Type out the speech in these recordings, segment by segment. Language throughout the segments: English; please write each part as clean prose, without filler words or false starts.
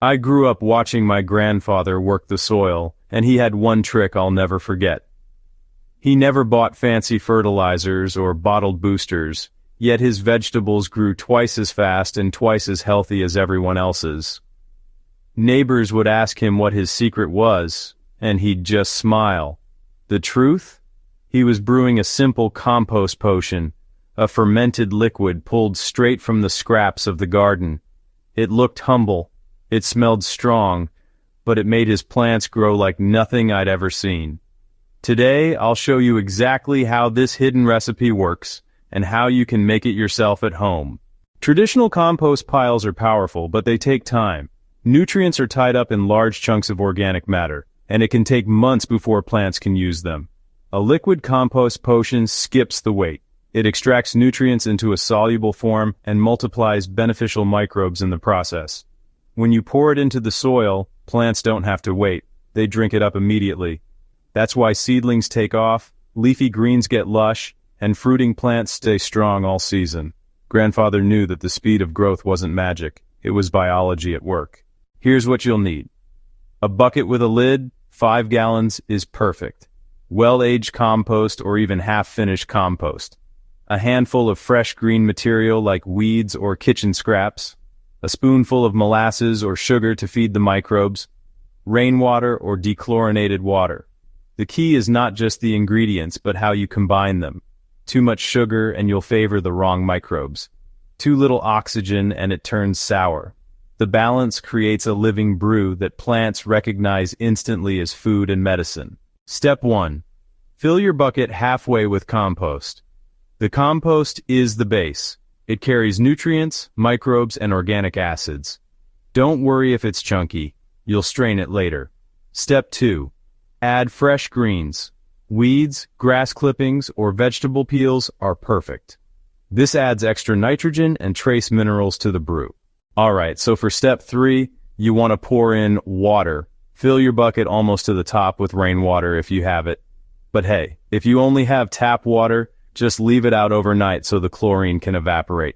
I grew up watching my grandfather work the soil, and he had one trick I'll never forget. He never bought fancy fertilizers or bottled boosters, yet his vegetables grew twice as fast and twice as healthy as everyone else's. Neighbors would ask him what his secret was, and he'd just smile. The truth? He was brewing a simple compost potion, a fermented liquid pulled straight from the scraps of the garden. It looked humble, it smelled strong, but it made his plants grow like nothing I'd ever seen. Today, I'll show you exactly how this hidden recipe works and how you can make it yourself at home. Traditional compost piles are powerful, but they take time. Nutrients are tied up in large chunks of organic matter, and it can take months before plants can use them. A liquid compost potion skips the wait. It extracts nutrients into a soluble form and multiplies beneficial microbes in the process. When you pour it into the soil, plants don't have to wait. They drink it up immediately. That's why seedlings take off, leafy greens get lush, and fruiting plants stay strong all season. Grandfather knew that the speed of growth wasn't magic. It was biology at work. Here's what you'll need. A bucket with a lid, 5 gallons, is perfect. Well-aged compost or even half-finished compost. A handful of fresh green material like weeds or kitchen scraps. A spoonful of molasses or sugar to feed the microbes. Rainwater or dechlorinated water. The key is not just the ingredients, but how you combine them. Too much sugar and you'll favor the wrong microbes. Too little oxygen and it turns sour. The balance creates a living brew that plants recognize instantly as food and medicine. Step 1. Fill your bucket halfway with compost. The compost is the base. It carries nutrients, microbes, and organic acids. Don't worry if it's chunky. You'll strain it later. Step 2. Add fresh greens. Weeds, grass clippings, or vegetable peels are perfect. This adds extra nitrogen and trace minerals to the brew. Alright, so for step 3, you want to pour in water. Fill your bucket almost to the top with rainwater if you have it. But hey, if you only have tap water, just leave it out overnight so the chlorine can evaporate.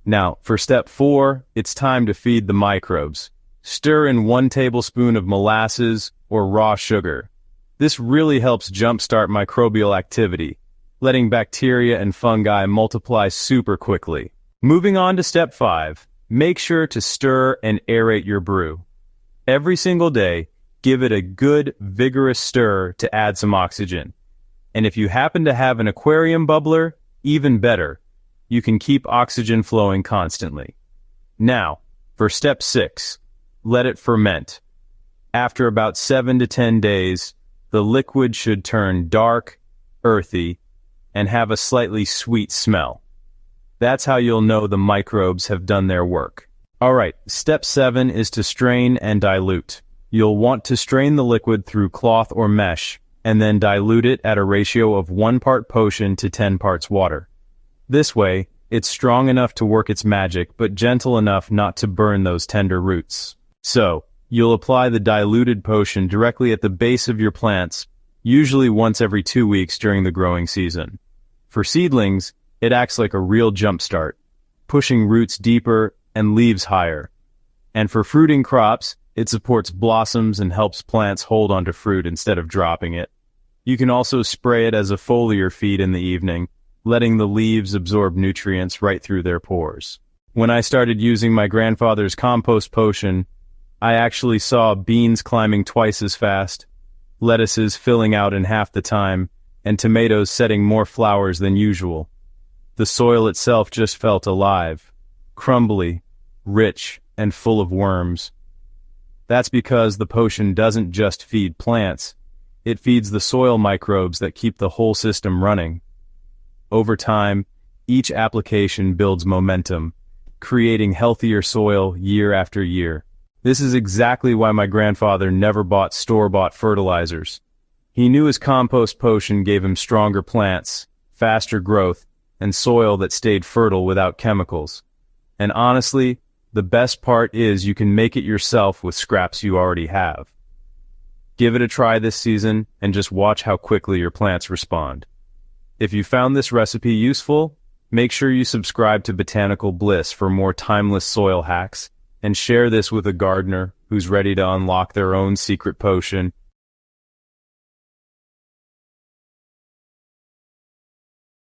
Now, for step 4, it's time to feed the microbes. Stir in 1 tablespoon of molasses or raw sugar. This really helps jumpstart microbial activity, letting bacteria and fungi multiply super quickly. Moving on to step 5, make sure to stir and aerate your brew. Every single day, give it a good, vigorous stir to add some oxygen. And if you happen to have an aquarium bubbler, even better. You can keep oxygen flowing constantly. Now, for step 6, let it ferment. After about 7 to 10 days, the liquid should turn dark, earthy, and have a slightly sweet smell. That's how you'll know the microbes have done their work. Alright, step 7 is to strain and dilute. You'll want to strain the liquid through cloth or mesh, and then dilute it at a ratio of 1 part potion to 10 parts water. This way, it's strong enough to work its magic, but gentle enough not to burn those tender roots. So, you'll apply the diluted potion directly at the base of your plants, usually once every 2 weeks during the growing season. For seedlings, it acts like a real jump start, pushing roots deeper and leaves higher. And for fruiting crops, it supports blossoms and helps plants hold onto fruit instead of dropping it. You can also spray it as a foliar feed in the evening, letting the leaves absorb nutrients right through their pores. When I started using my grandfather's compost potion, I actually saw beans climbing twice as fast, lettuces filling out in half the time, and tomatoes setting more flowers than usual. The soil itself just felt alive, crumbly, rich, and full of worms. That's because the potion doesn't just feed plants. It feeds the soil microbes that keep the whole system running. Over time, each application builds momentum, creating healthier soil year after year. This is exactly why my grandfather never bought store-bought fertilizers. He knew his compost potion gave him stronger plants, faster growth, and soil that stayed fertile without chemicals. And honestly, the best part is you can make it yourself with scraps you already have. Give it a try this season and just watch how quickly your plants respond. If you found this recipe useful, make sure you subscribe to Botanical Bliss for more timeless soil hacks, and share this with a gardener who's ready to unlock their own secret potion.